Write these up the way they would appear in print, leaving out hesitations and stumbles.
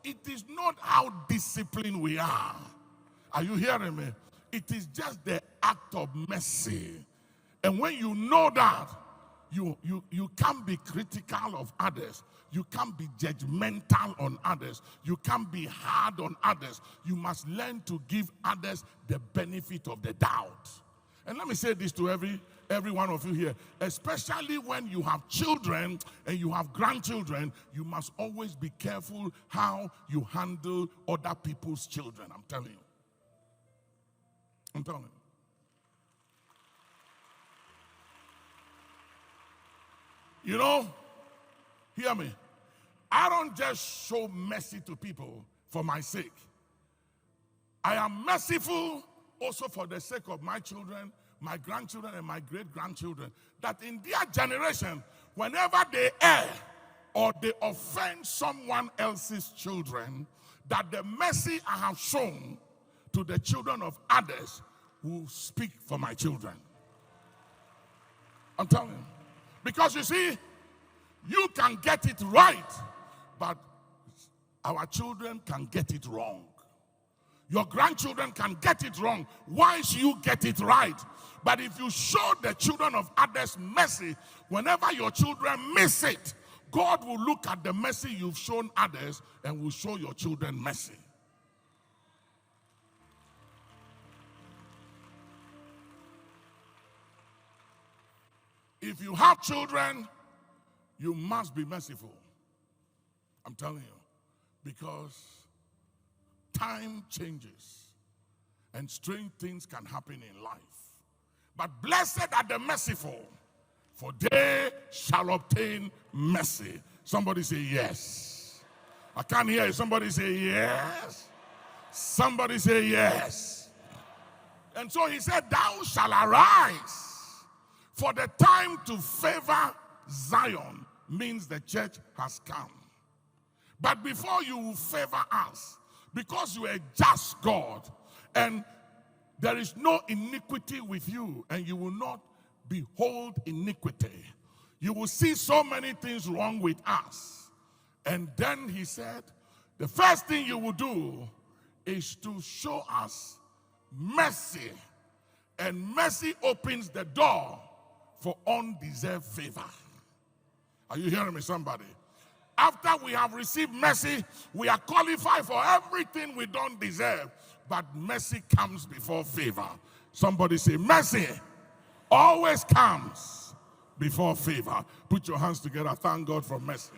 It is not how disciplined we are. Are you hearing me? It is just the act of mercy. And when you know that, you can't be critical of others. You can't be judgmental on others. You can't be hard on others. You must learn to give others the benefit of the doubt. And let me say this to every one of you here, especially when you have children and you have grandchildren, you must always be careful how you handle other people's children. I'm telling you. I'm telling you. You know, hear me. I don't just show mercy to people for my sake. I am merciful also for the sake of my children, my grandchildren, and my great-grandchildren, that in their generation, whenever they err or they offend someone else's children, that the mercy I have shown to the children of others will speak for my children. I'm telling you. Because you see, you can get it right, but our children can get it wrong. Your grandchildren can get it wrong. Why should you get it right? But if you show the children of others mercy, whenever your children miss it, God will look at the mercy you've shown others and will show your children mercy. If you have children, you must be merciful. I'm telling you. Because time changes and strange things can happen in life. But blessed are the merciful, for they shall obtain mercy. Somebody say yes. I can't hear you. Somebody say yes. Somebody say yes. And so he said, thou shalt arise. For the time to favor Zion means the church has come. But before you will favor us, because you are a just God, and there is no iniquity with you, and you will not behold iniquity. You will see so many things wrong with us. And then he said, the first thing you will do is to show us mercy. And mercy opens the door for undeserved favor. Are you hearing me, somebody? After we have received mercy, we are qualified for everything we don't deserve. But mercy comes before favor. Somebody say, mercy always comes before favor. Put your hands together. Thank God for mercy.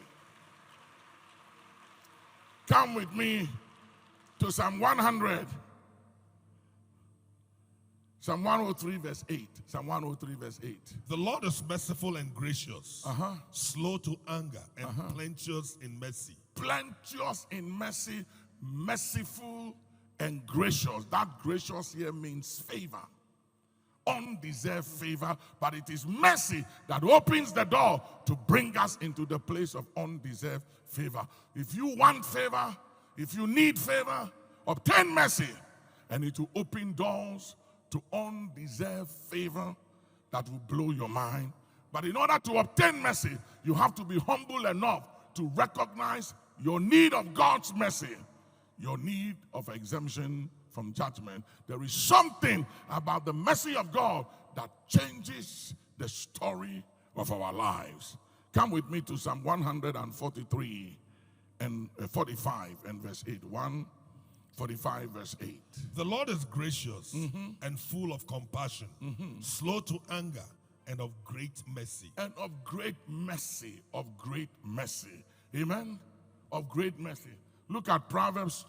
Come with me to Psalm 100. Psalm 103 verse 8. Psalm 103 verse 8. The Lord is merciful and gracious, slow to anger, and plenteous in mercy. Plenteous in mercy, merciful and gracious. That gracious here means favor. Undeserved favor, but it is mercy that opens the door to bring us into the place of undeserved favor. If you want favor, if you need favor, obtain mercy, and it will open doors to undeserved favor that will blow your mind. But in order to obtain mercy, you have to be humble enough to recognize your need of God's mercy, your need of exemption from judgment. There is something about the mercy of God that changes the story of our lives. Come with me to Psalm 143 and 45 and verse 8. 145 verse 8. The Lord is gracious and full of compassion, slow to anger, and of great mercy. And of great mercy, of great mercy. Amen? Of great mercy. Look at Proverbs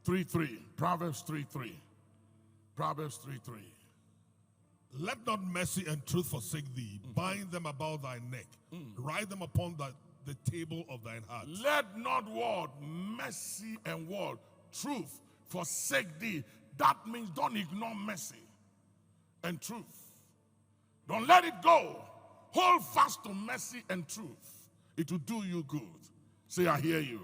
3:3. Proverbs 3:3. Proverbs 3:3. Let not mercy and truth forsake thee. Bind them about thy neck. Write them upon the table of thine heart. Let not what? Mercy and what? Truth forsake thee. That means don't ignore mercy and truth. Don't let it go. Hold fast to mercy and truth. It will do you good. Say, I hear you.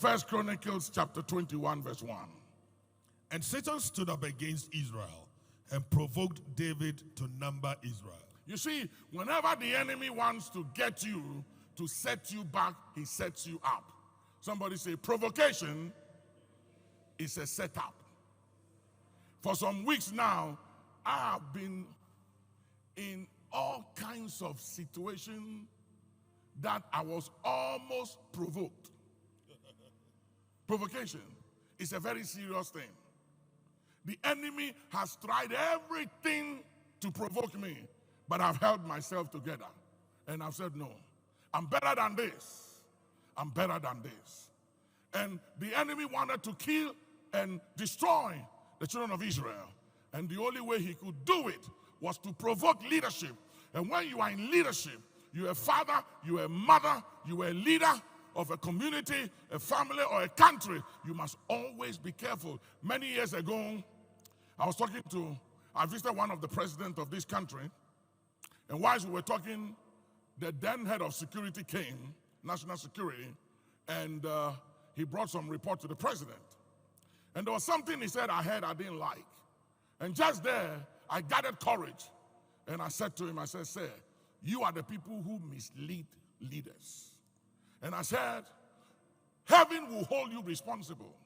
1 Chronicles chapter 21 verse 1. And Satan stood up against Israel and provoked David to number Israel. You see, whenever the enemy wants to get you to set you back, he sets you up. Somebody say, provocation is a setup. For some weeks now, I have been in all kinds of situations that I was almost provoked. Provocation is a very serious thing. The enemy has tried everything to provoke me, but I've held myself together. And I've said, no, I'm better than this. I'm better than this. And the enemy wanted to kill and destroy the children of Israel. And the only way he could do it was to provoke leadership. And when you are in leadership, you're a father, you're a mother, you're a leader of a community, a family, or a country, you must always be careful. Many years ago, I visited one of the presidents of this country, and whilst we were talking, the then head of security came, national security, and he brought some report to the president. And there was something he said I heard I didn't like. And just there, I gathered courage, and I said to him, I said, sir, you are the people who mislead leaders. And I said, heaven will hold you responsible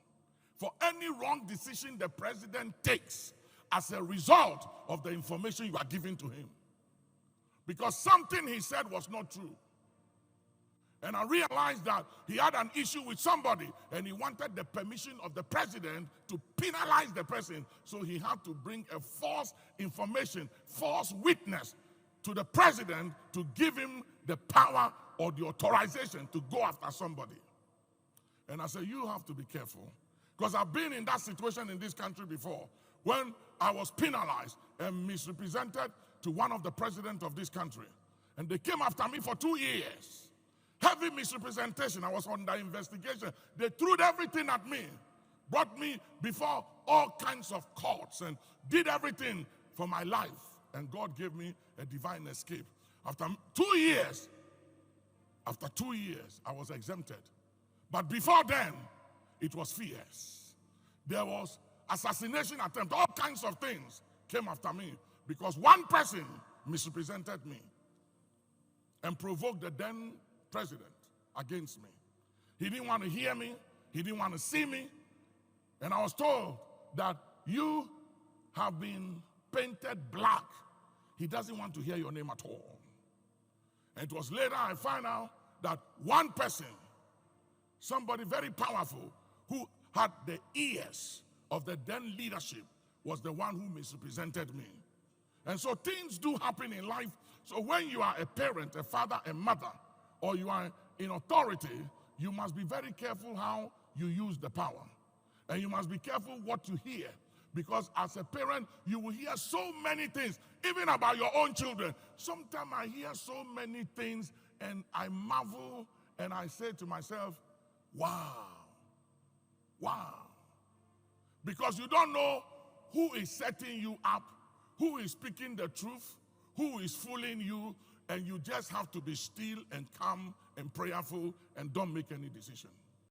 for any wrong decision the president takes as a result of the information you are giving to him. Because something he said was not true. And I realized that he had an issue with somebody and he wanted the permission of the president to penalize the person. So he had to bring a false information, false witness to the president to give him the power or the authorization to go after somebody. And I said, you have to be careful. Because I've been in that situation in this country before, when I was penalized and misrepresented to one of the presidents of this country. And they came after me for 2 years. Heavy misrepresentation. I was under investigation. They threw everything at me, brought me before all kinds of courts, and did everything for my life. And God gave me a divine escape. After 2 years, I was exempted. But before then, it was fierce. There was assassination attempt, all kinds of things came after me because one person misrepresented me and provoked the then president against me. He didn't want to hear me. He didn't want to see me. And I was told that you have been painted black. He doesn't want to hear your name at all. And it was later I found out that one person, somebody very powerful, who had the ears of the then leadership, was the one who misrepresented me. And so things do happen in life. So when you are a parent, a father, a mother, or you are in authority, you must be very careful how you use the power. And you must be careful what you hear. Because as a parent, you will hear so many things, even about your own children. Sometimes I hear so many things and I marvel and I say to myself, wow, wow. Because you don't know who is setting you up, who is speaking the truth, who is fooling you, and you just have to be still and calm and prayerful and don't make any decision.